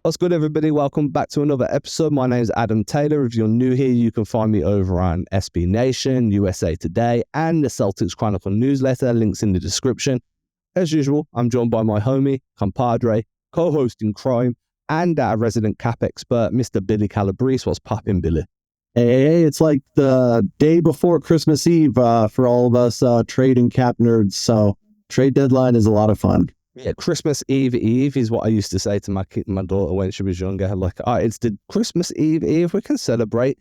What's good, everybody? Welcome back to another episode. My name is Adam Taylor. If you're new here, you can find me over on SB Nation, USA Today, and the Celtics Chronicle newsletter. Links in the description. As usual, I'm joined by my homie, compadre, co-host in crime, and our resident cap expert, Mr. Billy Calabrese. What's poppin', Billy? Hey, it's like the day before Christmas Eve for all of us trade and cap nerds. So trade deadline is a lot of fun. Yeah, Christmas Eve is what I used to say to my daughter when she was younger. Like, it's the Christmas Eve. We can celebrate.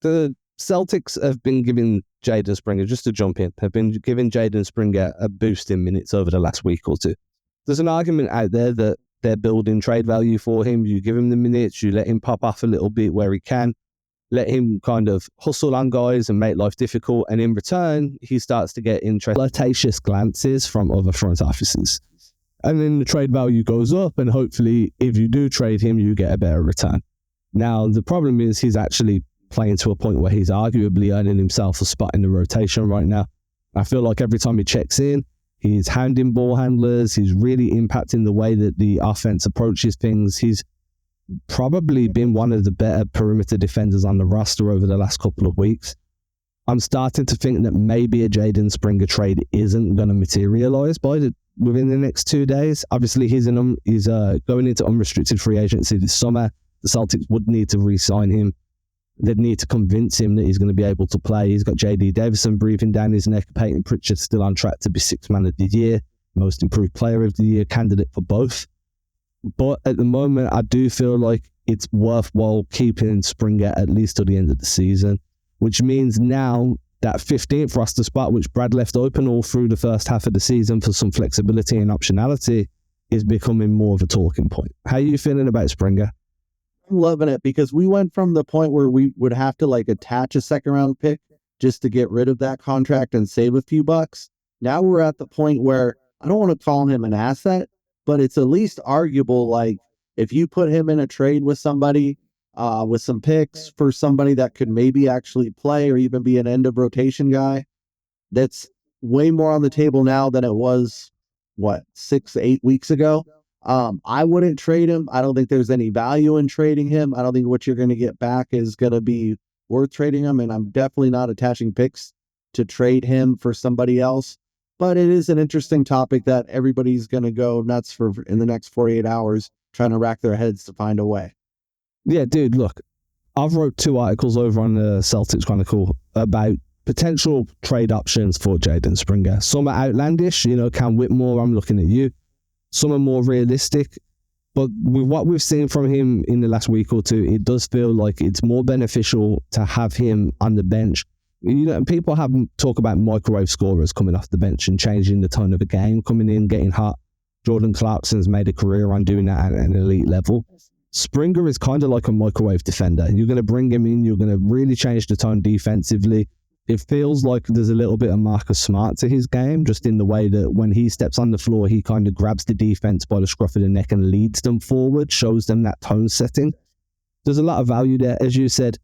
The Celtics have been giving Jaden Springer, just to jump in, have been giving Jaden Springer a boost in minutes over the last week or two. There's an argument out there that they're building trade value for him. You give him the minutes, you let him pop off a little bit where he can, let him kind of hustle on guys and make life difficult. And in return, he starts to get flirtatious glances from other front offices. And then the trade value goes up, and hopefully, if you do trade him, you get a better return. Now, the problem is he's actually playing to a point where he's arguably earning himself a spot in the rotation right now. I feel like every time he checks in, he's hounding ball handlers. He's really impacting the way that the offense approaches things. He's probably been one of the better perimeter defenders on the roster over the last couple of weeks. I'm starting to think that maybe a Jaden Springer trade isn't going to materialize within the next 2 days. Obviously, he's going into unrestricted free agency this summer. The Celtics would need to re-sign him. They'd need to convince him that he's going to be able to play. He's got JD Davison breathing down his neck. Peyton Pritchard's still on track to be Sixth Man of the Year, Most Improved Player of the Year candidate for both. But at the moment, I do feel like it's worthwhile keeping Springer at least till the end of the season, which means now that 15th roster spot, which Brad left open all through the first half of the season for some flexibility and optionality, is becoming more of a talking point. How are you feeling about Springer? I'm loving it because we went from the point where we would have to attach a second round pick just to get rid of that contract and save a few bucks. Now we're at the point where I don't want to call him an asset, but it's at least arguable. If you put him in a trade with somebody, with some picks for somebody that could maybe actually play or even be an end of rotation guy, that's way more on the table now than it was, 6-8 weeks ago. I wouldn't trade him. I don't think there's any value in trading him. I don't think what you're going to get back is going to be worth trading him. And I'm definitely not attaching picks to trade him for somebody else. But it is an interesting topic that everybody's going to go nuts for in the next 48 hours, trying to rack their heads to find a way. Yeah, dude, look, I've wrote 2 articles over on the Celtics Chronicle about potential trade options for Jaden Springer. Some are outlandish, Cam Whitmore, I'm looking at you. Some are more realistic. But with what we've seen from him in the last week or two, it does feel like it's more beneficial to have him on the bench. People talk about microwave scorers coming off the bench and changing the tone of a game, coming in, getting hot. Jordan Clarkson's made a career on doing that at an elite level. Springer is kind of like a microwave defender. You're going to bring him in. You're going to really change the tone defensively. It feels like there's a little bit of Marcus Smart to his game, just in the way that when he steps on the floor, he kind of grabs the defense by the scruff of the neck and leads them forward, shows them that tone setting. There's a lot of value there. As you said,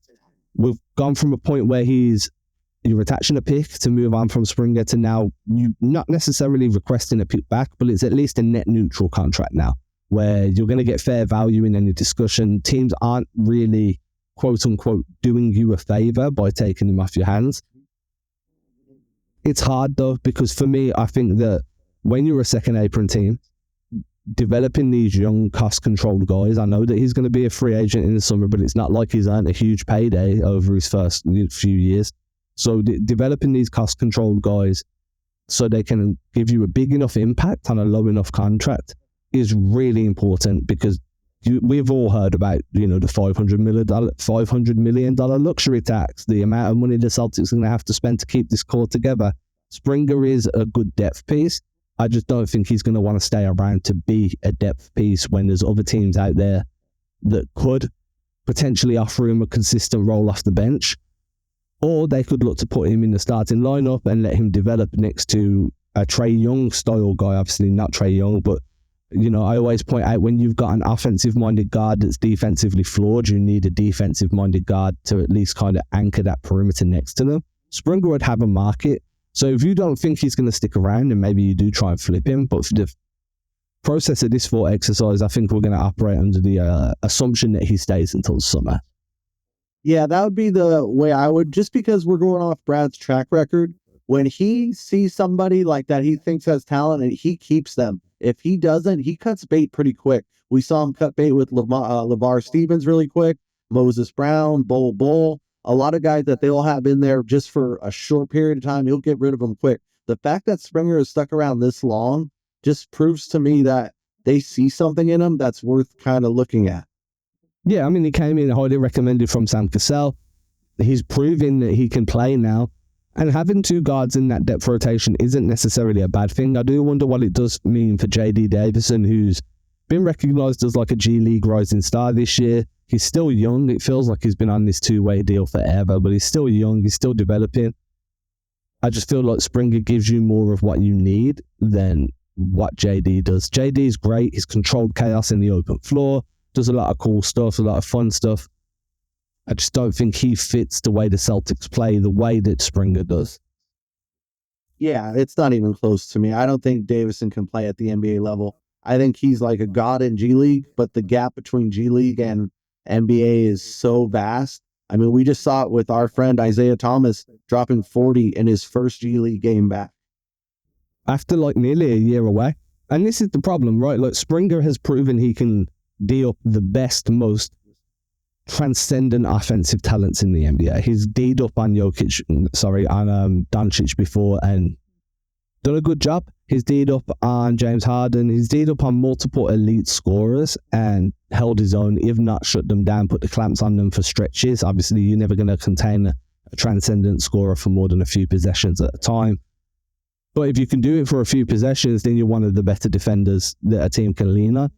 we've gone from a point where you're attaching a pick to move on from Springer to now you not necessarily requesting a pick back, but it's at least a net neutral contract now, where you're going to get fair value in any discussion. Teams aren't really, quote unquote, doing you a favor by taking him off your hands. It's hard though, because for me, I think that when you're a second apron team, developing these young cost-controlled guys, I know that he's going to be a free agent in the summer, but it's not like he's earned a huge payday over his first few years. So developing these cost-controlled guys so they can give you a big enough impact on a low enough contract is really important, because we've all heard about, the $500 million luxury tax, the amount of money the Celtics are going to have to spend to keep this core together. Springer is a good depth piece. I just don't think he's going to want to stay around to be a depth piece when there's other teams out there that could potentially offer him a consistent role off the bench. Or they could look to put him in the starting lineup and let him develop next to a Trae Young style guy. Obviously not Trae Young, but I always point out, when you've got an offensive-minded guard that's defensively flawed, you need a defensive-minded guard to at least kind of anchor that perimeter next to them. Springer would have a market. So if you don't think he's going to stick around, then maybe you do try and flip him. But the process of this thought exercise, I think we're going to operate under the assumption that he stays until summer. Yeah, that would be the way I would, just because we're going off Brad's track record. When he sees somebody like that he thinks has talent and he keeps them. If he doesn't, he cuts bait pretty quick. We saw him cut bait with Lamar Stevens really quick, Moses Brown, Bull. A lot of guys that they'll have in there just for a short period of time, he'll get rid of them quick. The fact that Springer has stuck around this long just proves to me that they see something in him that's worth kind of looking at. Yeah, I mean, he came in highly recommended from Sam Cassell. He's proving that he can play now. And having two guards in that depth rotation isn't necessarily a bad thing. I do wonder what it does mean for JD Davison, who's been recognized as like a G League rising star this year. He's still young. It feels like he's been on this two-way deal forever, but he's still young. He's still developing. I just feel like Springer gives you more of what you need than what JD does. JD's great. He's controlled chaos in the open floor, does a lot of cool stuff, a lot of fun stuff. I just don't think he fits the way the Celtics play, the way that Springer does. Yeah, it's not even close to me. I don't think Davison can play at the NBA level. I think he's like a god in G League, but the gap between G League and NBA is so vast. I mean, we just saw it with our friend Isaiah Thomas dropping 40 in his first G League game back. After like nearly a year away. And this is the problem, right? Like Springer has proven he can D up the best, most transcendent offensive talents in the NBA. He's D'd up on Doncic before and done a good job. He's D'd up on James Harden. He's D'd up on multiple elite scorers and held his own, if not shut them down, put the clamps on them for stretches. Obviously, you're never going to contain a transcendent scorer for more than a few possessions at a time. But if you can do it for a few possessions, then you're one of the better defenders that a team can lean on.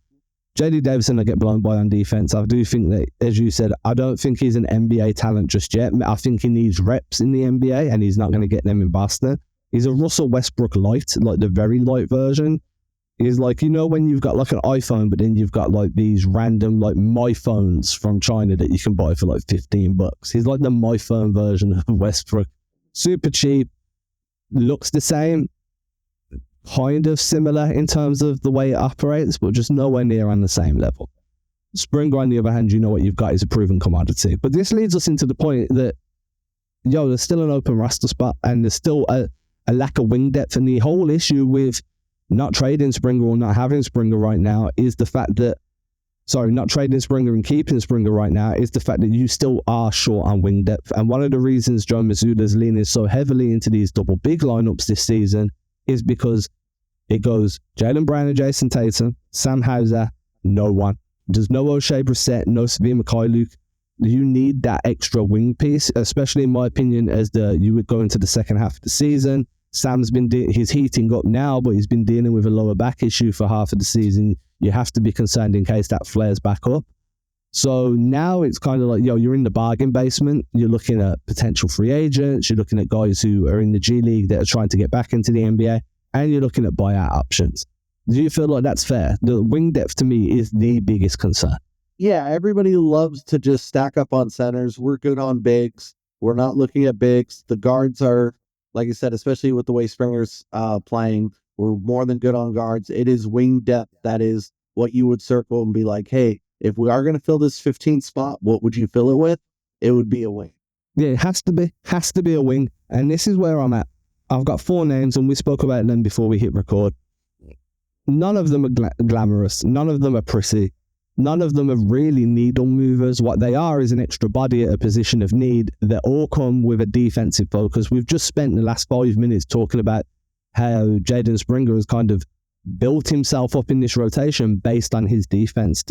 JD Davison, I get blown by on defense. I do think that, as you said, I don't think he's an NBA talent just yet. I think he needs reps in the NBA, and he's not going to get them in Boston. He's a Russell Westbrook light, like the very light version. He's like, you know, when you've got like an iPhone, but then you've got like these random like My Phones from China that you can buy for like $15. He's like the My Phone version of Westbrook. Super cheap, looks the same, kind of similar in terms of the way it operates, but just nowhere near on the same level. Springer, on the other hand, you know what you've got is a proven commodity. But this leads us into the point that, there's still an open roster spot and there's still a lack of wing depth. And the whole issue with not trading Springer or not having Springer right now is the fact that, not trading Springer and keeping Springer right now is the fact that you still are short on wing depth. And one of the reasons Joe Mazzulla's leaning so heavily into these double big lineups this season is because it goes Jaylen Brown and Jason Tatum, Sam Hauser, no one. There's no Oshae Brissett, no Svi Mykhailiuk. You need that extra wing piece, especially in my opinion, as you would go into the second half of the season. Sam's he's heating up now, but he's been dealing with a lower back issue for half of the season. You have to be concerned in case that flares back up. So now it's kind of like, you're in the bargain basement. You're looking at potential free agents. You're looking at guys who are in the G League that are trying to get back into the NBA. And you're looking at buyout options. Do you feel like that's fair? The wing depth to me is the biggest concern. Yeah, everybody loves to just stack up on centers. We're good on bigs. We're not looking at bigs. The guards are, like I said, especially with the way Springer's playing, we're more than good on guards. It is wing depth that is what you would circle and be like, hey, if we are going to fill this 15th spot, what would you fill it with? It would be a wing. Yeah, it has to be a wing. And this is where I'm at. I've got 4 names, and we spoke about them before we hit record. None of them are glamorous. None of them are pretty. None of them are really needle movers. What they are is an extra body at a position of need that all come with a defensive focus. We've just spent the last 5 minutes talking about how Jaden Springer has kind of built himself up in this rotation based on his defense.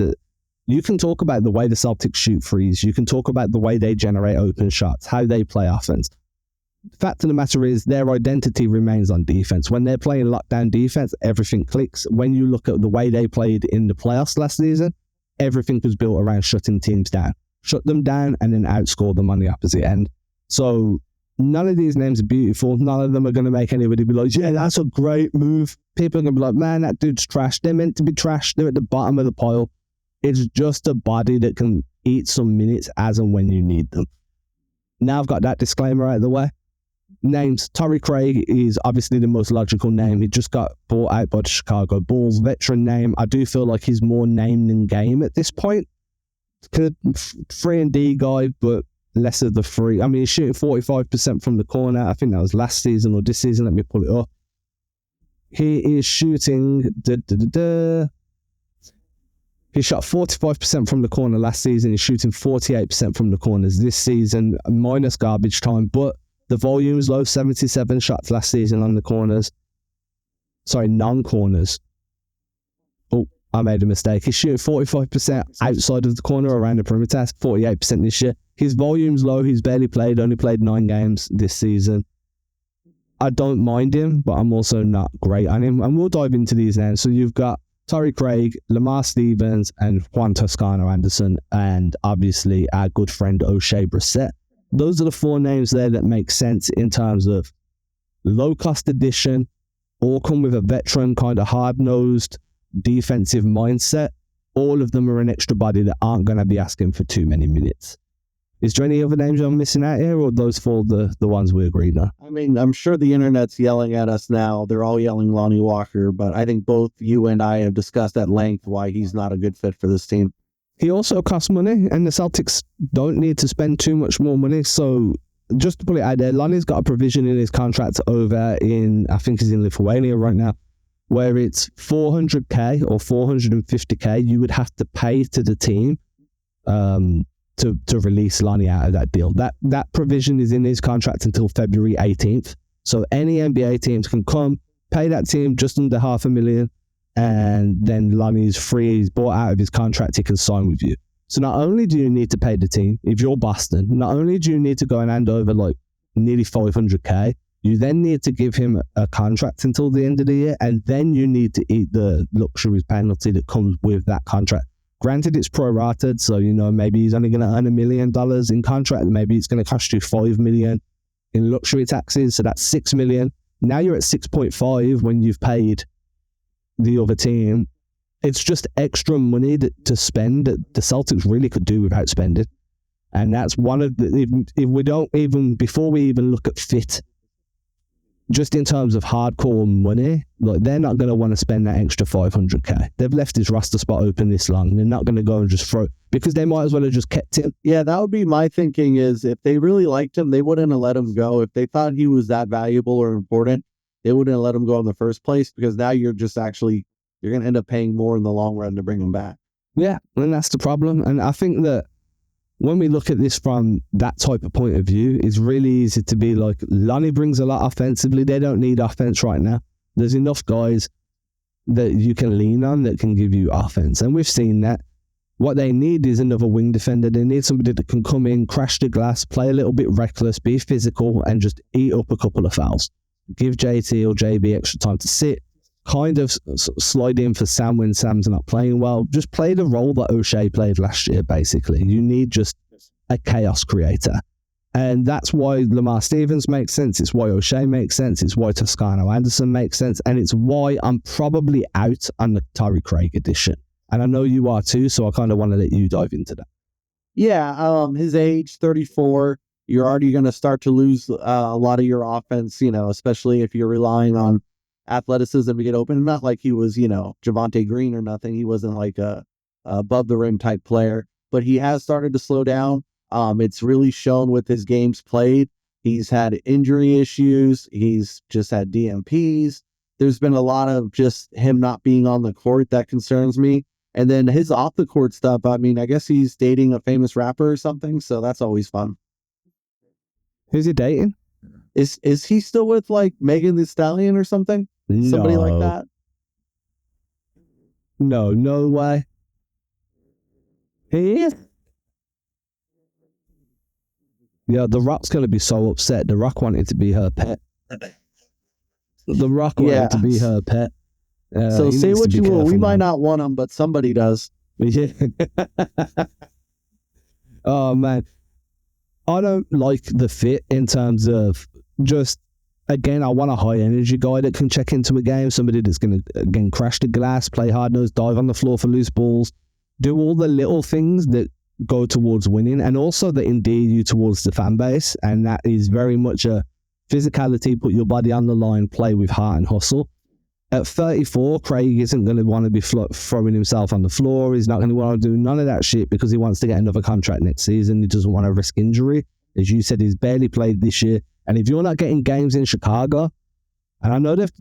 You can talk about the way the Celtics shoot threes. You can talk about the way they generate open shots, how they play offense. The fact of the matter is their identity remains on defense. When they're playing lockdown defense, everything clicks. When you look at the way they played in the playoffs last season, everything was built around shutting teams down. Shut them down and then outscore them on the opposite end. So none of these names are beautiful. None of them are going to make anybody be like, yeah, that's a great move. People are going to be like, man, that dude's trash. They're meant to be trash. They're at the bottom of the pile. It's just a body that can eat some minutes as and when you need them. Now I've got that disclaimer out of the way. names. Torrey Craig is obviously the most logical name. He just got bought out by the Chicago Bulls. Veteran name. I do feel like he's more name than game at this point. 3-and-D guy, but less of the free. I mean, he's shooting 45% from the corner. I think that was last season or this season. Let me pull it up. He is shooting... He shot 45% from the corner last season. He's shooting 48% from the corners this season, minus garbage time. But the volume is low, 77 shots last season on the corners. Sorry, non-corners. Oh, I made a mistake. He's shooting 45% outside of the corner around the perimeter, 48% this year. His volume's low. He's barely played, only played 9 games this season. I don't mind him, but I'm also not great on him. And we'll dive into these now. So you've got Torrey Craig, Lamar Stevens, and Juan Toscano-Anderson, and obviously our good friend Oshae Brissett. Those are the 4 names there that make sense in terms of low-cost addition, all come with a veteran, kind of hard-nosed defensive mindset. All of them are an extra body that aren't going to be asking for too many minutes. Is there any other names I'm missing out here, or those 4 the ones we agreed on? I mean, I'm sure the internet's yelling at us now. They're all yelling Lonnie Walker, but I think both you and I have discussed at length why he's not a good fit for this team. He also costs money, and the Celtics don't need to spend too much more money. So just to put it out there, Lonnie's got a provision in his contract over in, I think he's in Lithuania right now, where it's $400K or $450K you would have to pay to the team to release Lonnie out of that deal. That provision is in his contract until February 18th. So any NBA teams can come, pay that team just under $500,000, and then Lonnie's free. He's bought out of his contract. He can sign with you. So not only do you need to pay the team, if you're Boston, not only do you need to go and hand over like nearly $500K, you then need to give him a contract until the end of the year, and then you need to eat the luxury penalty that comes with that contract. Granted, it's prorated, so, maybe he's only going to earn $1 million in contract. Maybe it's going to cost you $5 million in luxury taxes, so that's $6 million. Now you're at 6.5 when you've paid the other team. It's just extra money to spend that the Celtics really could do without spending. And that's one of the, if we don't even, before we even look at fit, just in terms of hardcore money, like they're not going to want to spend that extra $500K. They've left his roster spot open this long. They're not going to go and just throw, because they might as well have just kept him. Yeah, that would be my thinking, is if they really liked him, they wouldn't have let him go. If they thought he was that valuable or important, they wouldn't have let him go in the first place, because now you're going to end up paying more in the long run to bring him back. Yeah, and that's the problem. And I think that when we look at this from that type of point of view, it's really easy to be like, Lonnie brings a lot offensively. They don't need offense right now. There's enough guys that you can lean on that can give you offense. And we've seen that. What they need is another wing defender. They need somebody that can come in, crash the glass, play a little bit reckless, be physical, and just eat up a couple of fouls. Give JT or JB extra time to sit. Kind of slide in for Sam when Sam's not playing well. Just play the role that Oshae played last year, basically. You need just a chaos creator. And that's why Lamar Stevens makes sense. It's why Oshae makes sense. It's why Toscano-Anderson makes sense. And it's why I'm probably out on the Torrey Craig edition. And I know you are too, so I kind of want to let you dive into that. Yeah, his age, 34, you're already going to start to lose a lot of your offense, especially if you're relying on athleticism to get open. Not like he was, Javonte Green or nothing. He wasn't like a above the rim type player, but he has started to slow down. It's really shown with his games played. He's had injury issues. He's just had DMPs. There's been a lot of just him not being on the court that concerns me. And then his off the court stuff, I mean, I guess he's dating a famous rapper or something, so that's always fun. Who's he dating? Is he still with like Megan Thee Stallion or something? No. Somebody like that? No way. He is. Yeah, The Rock's going to be so upset. The Rock wanted to be her pet. The Rock wanted to be her pet. So say what you will. We might not want him, but somebody does. Yeah. Oh, man. I don't like the fit in terms of just, again, I want a high-energy guy that can check into a game, somebody that's going to, again, crash the glass, play hard-nosed, dive on the floor for loose balls, do all the little things that go towards winning, and also that endear you towards the fan base. And that is very much a physicality, put your body on the line, play with heart and hustle. At 34, Craig isn't going to want to be throwing himself on the floor. He's not going to want to do none of that shit because he wants to get another contract next season. He doesn't want to risk injury. As you said, he's barely played this year. And if you're not getting games in Chicago, and I know they've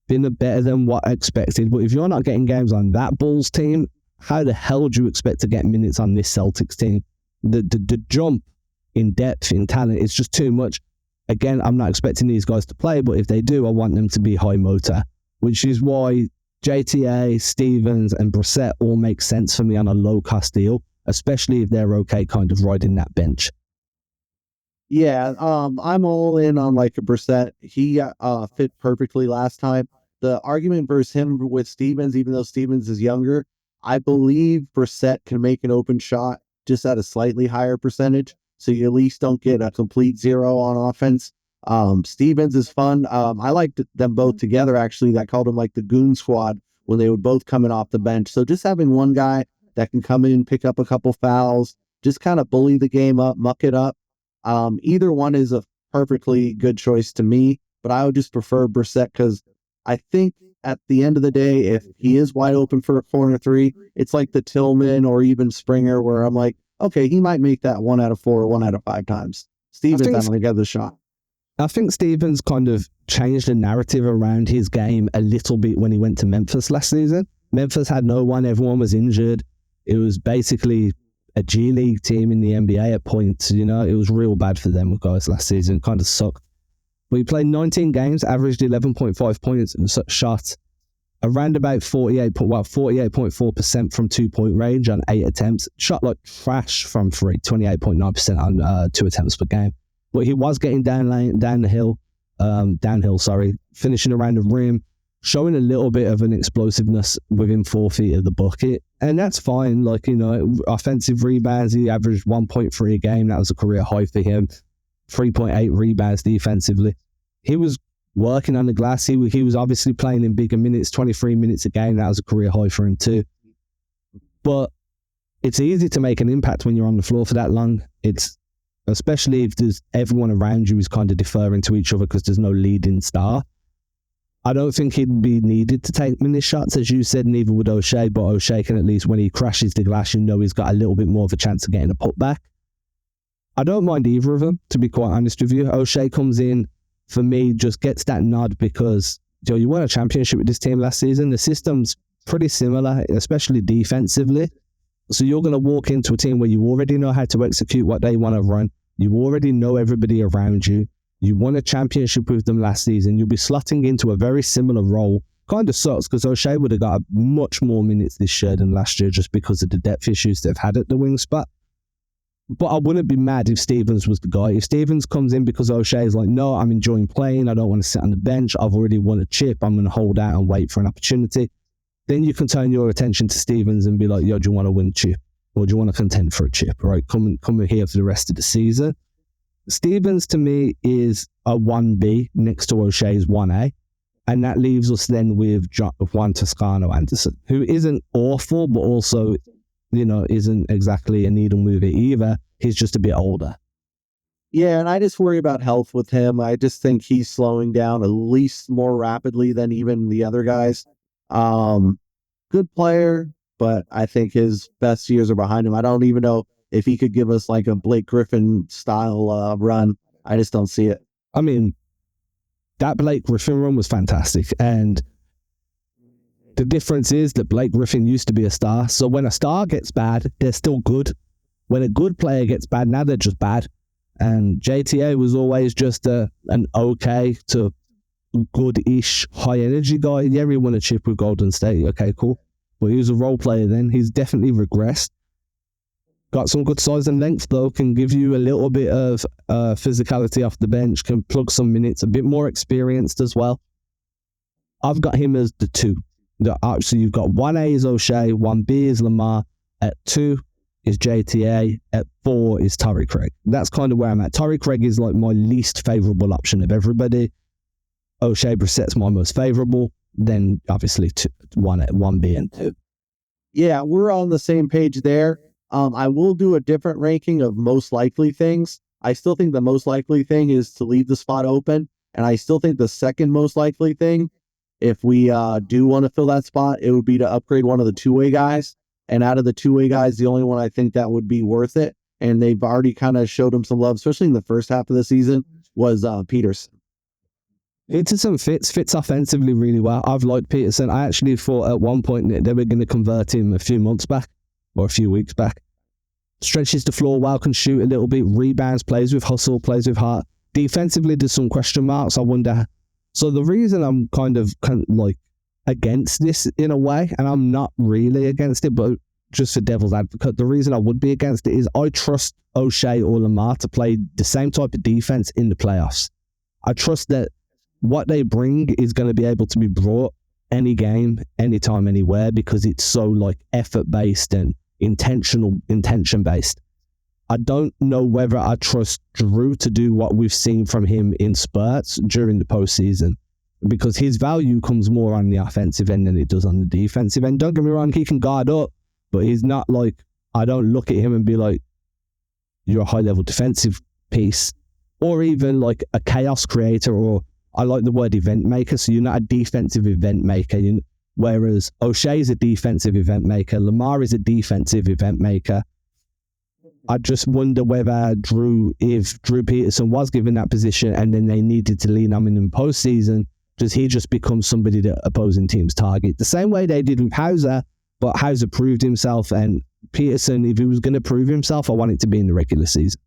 been better than what expected, but if you're not getting games on that Bulls team, how the hell do you expect to get minutes on this Celtics team? The jump in depth, in talent, it's just too much. Again, I'm not expecting these guys to play, but if they do, I want them to be high motor, which is why JTA, Stevens, and Brissett all make sense for me on a low-cost deal, especially if they're okay kind of riding that bench. Yeah, I'm all in on like a Brissett. He fit perfectly last time. The argument versus him with Stevens, even though Stevens is younger, I believe Brissett can make an open shot just at a slightly higher percentage, so you at least don't get a complete zero on offense. Stevens is fun. I liked them both together, actually. I called them like the Goon Squad when they were both coming off the bench. So just having one guy that can come in, pick up a couple fouls, just kind of bully the game up, muck it up. Either one is a perfectly good choice to me, but I would just prefer Brissett because I think at the end of the day, if he is wide open for a corner three, it's like the Tillman or even Springer where I'm like, okay, he might make that 1 out of 4 or 1 out of 5 times. Stevens, I'm going to get the shot. I think Stevens kind of changed the narrative around his game a little bit when he went to Memphis last season. Memphis had no one, everyone was injured. It was basically a G League team in the NBA at points. You know, it was real bad for them guys last season. It kind of sucked. But he played 19 games, averaged 11.5 points and shot around about 48.4% from 2-point range on 8 attempts. Shot like trash from 3, 28.9% on 2 attempts per game. But he was getting downhill, finishing around the rim, showing a little bit of an explosiveness within 4 feet of the bucket. And that's fine. Like, you know, offensive rebounds, he averaged 1.3 a game. That was a career high for him. 3.8 rebounds defensively. He was working on the glass. He was obviously playing in bigger minutes, 23 minutes a game. That was a career high for him too. But it's easy to make an impact when you're on the floor for that long. It's especially if there's everyone around you is kind of deferring to each other because there's no leading star. I don't think he'd be needed to take many shots, as you said, neither would Oshae, but Oshae can at least, when he crashes the glass, you know he's got a little bit more of a chance of getting a putback. I don't mind either of them, to be quite honest with you. Oshae comes in, for me, just gets that nod because you won a championship with this team last season. The system's pretty similar, especially defensively. So you're going to walk into a team where you already know how to execute what they want to run. You already know everybody around you. You won a championship with them last season. You'll be slotting into a very similar role. Kind of sucks because Oshae would have got much more minutes this year than last year just because of the depth issues they've had at the wing spot. But I wouldn't be mad if Stevens was the guy. If Stevens comes in because Oshae is like, no, I'm enjoying playing. I don't want to sit on the bench. I've already won a chip. I'm going to hold out and wait for an opportunity. Then you can turn your attention to Stevens and be like, yo, do you want to win a chip? Or do you want to contend for a chip? Right? Come here for the rest of the season. Stevens, to me, is a 1B next to O'Shea's 1A. And that leaves us then with Juan Toscano-Anderson, who isn't awful, but also, isn't exactly a needle mover either. He's just a bit older. Yeah, and I just worry about health with him. I just think he's slowing down at least more rapidly than even the other guys. Good player, but I think his best years are behind him. I don't even know if he could give us like a Blake Griffin style run. I just don't see it. I mean, that Blake Griffin run was fantastic. And the difference is that Blake Griffin used to be a star. So when a star gets bad, they're still good. When a good player gets bad, now they're just bad. And JTA was always just an okay to good-ish high-energy guy. Yeah, he won a chip with Golden State. Okay, cool. But he was a role player then. He's definitely regressed. Got some good size and length, though. Can give you a little bit of physicality off the bench. Can plug some minutes. A bit more experienced as well. I've got him as the 2. So you've got 1A is Oshae, 1B is Lamar. At 2 is JTA. At 4 is Torrey Craig. That's kind of where I'm at. Torrey Craig is like my least favorable option of everybody. Oshae Brissett's my most favorable. Then obviously 1B and 2. Yeah, we're on the same page there. I will do a different ranking of most likely things. I still think the most likely thing is to leave the spot open. And I still think the second most likely thing, if we do want to fill that spot, it would be to upgrade one of the two-way guys. And out of the two-way guys, the only one I think that would be worth it, and they've already kind of showed him some love, especially in the first half of the season, was Peterson. Peterson fits offensively really well. I've liked Peterson. I actually thought at one point that they were going to convert him a few months back or a few weeks back. Stretches the floor well, can shoot a little bit, rebounds, plays with hustle, plays with heart. Defensively, there's some question marks. I wonder. So the reason I'm kind of like against this in a way, and I'm not really against it, but just for devil's advocate, the reason I would be against it is I trust Oshae or Lamar to play the same type of defense in the playoffs. I trust that what they bring is going to be able to be brought any game, anytime, anywhere, because it's so like effort-based and intention-based. I don't know whether I trust Drew to do what we've seen from him in spurts during the postseason, because his value comes more on the offensive end than it does on the defensive end. Don't get me wrong, he can guard up, but he's not like, I don't look at him and be like, you're a high-level defensive piece, or even like a chaos creator, or I like the word event maker, so you're not a defensive event maker. Whereas Oshae is a defensive event maker, Lamar is a defensive event maker. I just wonder whether if Drew Peterson was given that position and then they needed to lean on him in postseason, does he just become somebody that opposing teams target? The same way they did with Hauser, but Hauser proved himself, and Peterson, if he was going to prove himself, I want it to be in the regular season.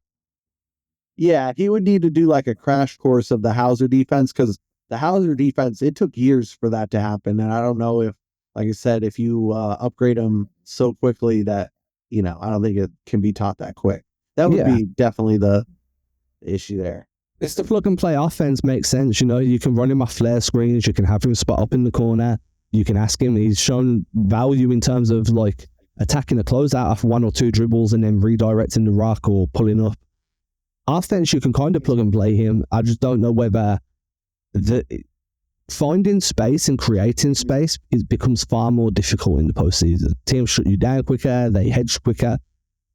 Yeah, he would need to do like a crash course of the Hauser defense, because the Hauser defense, it took years for that to happen. And I don't know if, like I said, if you upgrade him so quickly that, I don't think it can be taught that quick. That would be definitely the issue there. It's the plug and play offense makes sense. You can run him off flare screens. You can have him spot up in the corner. You can ask him. He's shown value in terms of like attacking a closeout off one or two dribbles and then redirecting the rock or pulling up. Offense, you can kind of plug and play him. I just don't know whether finding space and creating space becomes far more difficult in the postseason. Teams shut you down quicker, they hedge quicker.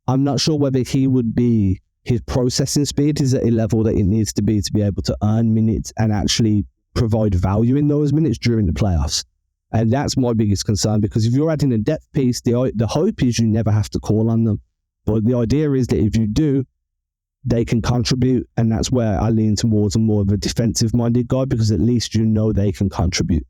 I'm not sure whether his processing speed is at a level that it needs to be able to earn minutes and actually provide value in those minutes during the playoffs. And that's my biggest concern, because if you're adding a depth piece, the hope is you never have to call on them. But the idea is that if you do, they can contribute, and that's where I lean towards more of a defensive-minded guy, because at least they can contribute.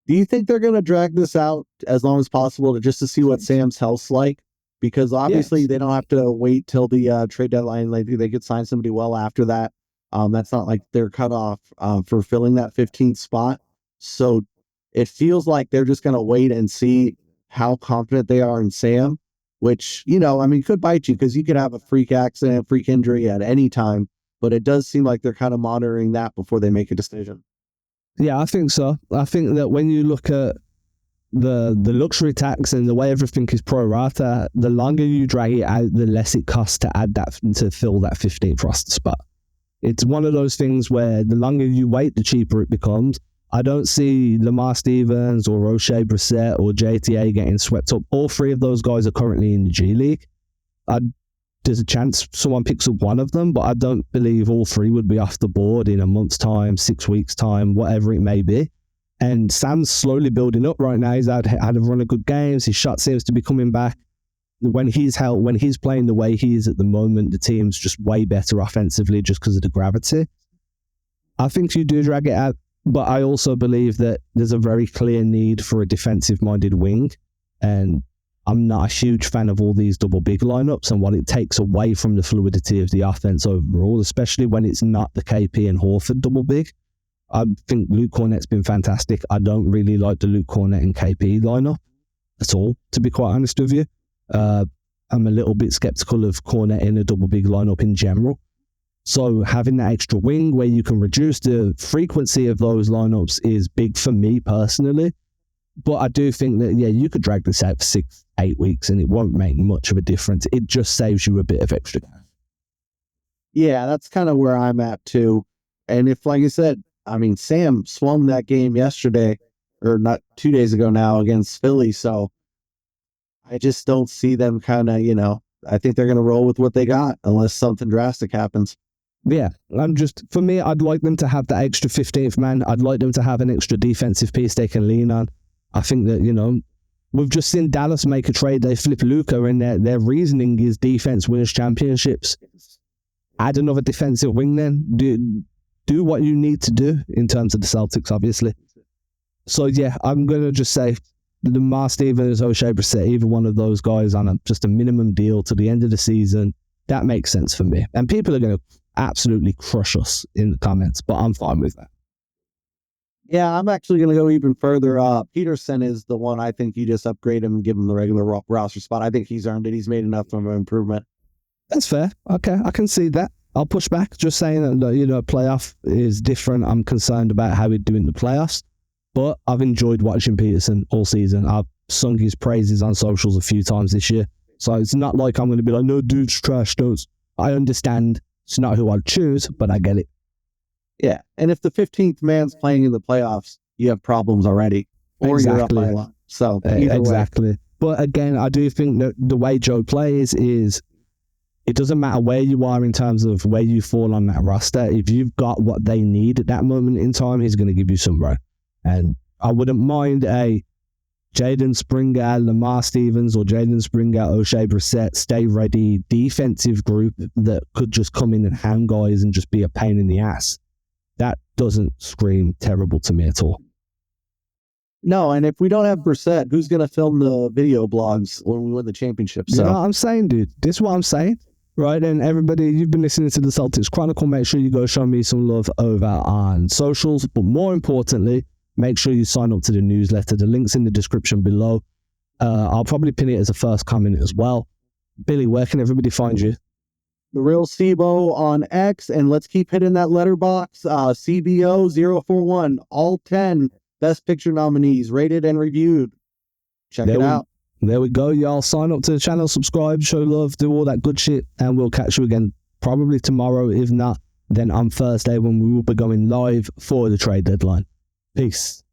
Do you think they're going to drag this out as long as possible just to see what Sam's health's like? Because obviously they don't have to wait till the trade deadline. Like, they could sign somebody well after that. That's not like they're cut off for filling that 15th spot. So it feels like they're just going to wait and see how confident they are in Sam, which, could bite you, because you could have a freak accident, freak injury at any time. But it does seem like they're kind of monitoring that before they make a decision. Yeah, I think so. I think that when you look at the luxury tax and the way everything is pro rata, the longer you drag it out, the less it costs to add that, to fill that 15th roster spot. It's one of those things where the longer you wait, the cheaper it becomes. I don't see Lamar Stevens or Oshae Brissett or JTA getting swept up. All three of those guys are currently in the G League. There's a chance someone picks up one of them, but I don't believe all three would be off the board in a month's time, 6 weeks' time, whatever it may be. And Sam's slowly building up right now. He's had a run of good games. His shot seems to be coming back. When he's playing the way he is at the moment, the team's just way better offensively just because of the gravity. I think you do drag it out, but I also believe that there's a very clear need for a defensive-minded wing, and I'm not a huge fan of all these double big lineups and what it takes away from the fluidity of the offense overall, especially when it's not the KP and Horford double big. I think Luke Cornett's been fantastic. I don't really like the Luke Cornett and KP lineup at all, to be quite honest with you. I'm a little bit skeptical of Cornett in a double big lineup in general. So having that extra wing where you can reduce the frequency of those lineups is big for me personally. But I do think that, you could drag this out for 6-8 weeks and it won't make much of a difference. It just saves you a bit of extra time. Yeah, that's kind of where I'm at too. And if, like I said, Sam swung that game yesterday, or not 2 days ago now, against Philly. So I just don't see them kind of, I think they're going to roll with what they got unless something drastic happens. Yeah, for me, I'd like them to have that extra 15th man. I'd like them to have an extra defensive piece they can lean on. I think that, we've just seen Dallas make a trade. They flip Luka, and their reasoning is defense wins championships. Add another defensive wing then. Do what you need to do in terms of the Celtics, obviously. So, yeah, I'm going to just say Lamar Stevens, Oshae Brissett, either one of those guys on just a minimum deal to the end of the season. That makes sense for me. And people are going to absolutely crush us in the comments, but I'm fine with that. Yeah, I'm actually going to go even further. Peterson is the one I think you just upgrade him and give him the regular roster spot. I think he's earned it. He's made enough of an improvement. That's fair. Okay, I can see that. I'll push back, just saying that, playoff is different. I'm concerned about how we do in the playoffs, but I've enjoyed watching Peterson all season. I've sung his praises on socials a few times this year. So it's not like I'm going to be like, no, dude's trash. I understand it's not who I'd choose, but I get it. Yeah, and if the 15th man's playing in the playoffs, you have problems already. Or exactly. You're up by a lot. So exactly. Way. But again, I do think that the way Joe plays is it doesn't matter where you are in terms of where you fall on that roster. If you've got what they need at that moment in time, he's going to give you some run. And I wouldn't mind a Jaden Springer, Lamar Stevens, or Jaden Springer, Oshae Brissett, stay ready defensive group that could just come in and hang guys and just be a pain in the ass. That doesn't scream terrible to me at all. No, and if we don't have Brissett, who's going to film the video blogs when we win the championship? So you know what I'm saying, dude? This is what I'm saying, right? And everybody, you've been listening to the Celtics Chronicle. Make sure you go show me some love over on socials. But more importantly, make sure you sign up to the newsletter. The link's in the description below. I'll probably pin it as a first comment as well. Billy, where can everybody find you? The Real Sibo on X, and let's keep hitting that letterbox. CBO041, all 10 Best Picture nominees, rated and reviewed. Check it out. There we go, y'all. Sign up to the channel, subscribe, show love, do all that good shit, and we'll catch you again probably tomorrow. If not, then on Thursday when we will be going live for the trade deadline. Peace.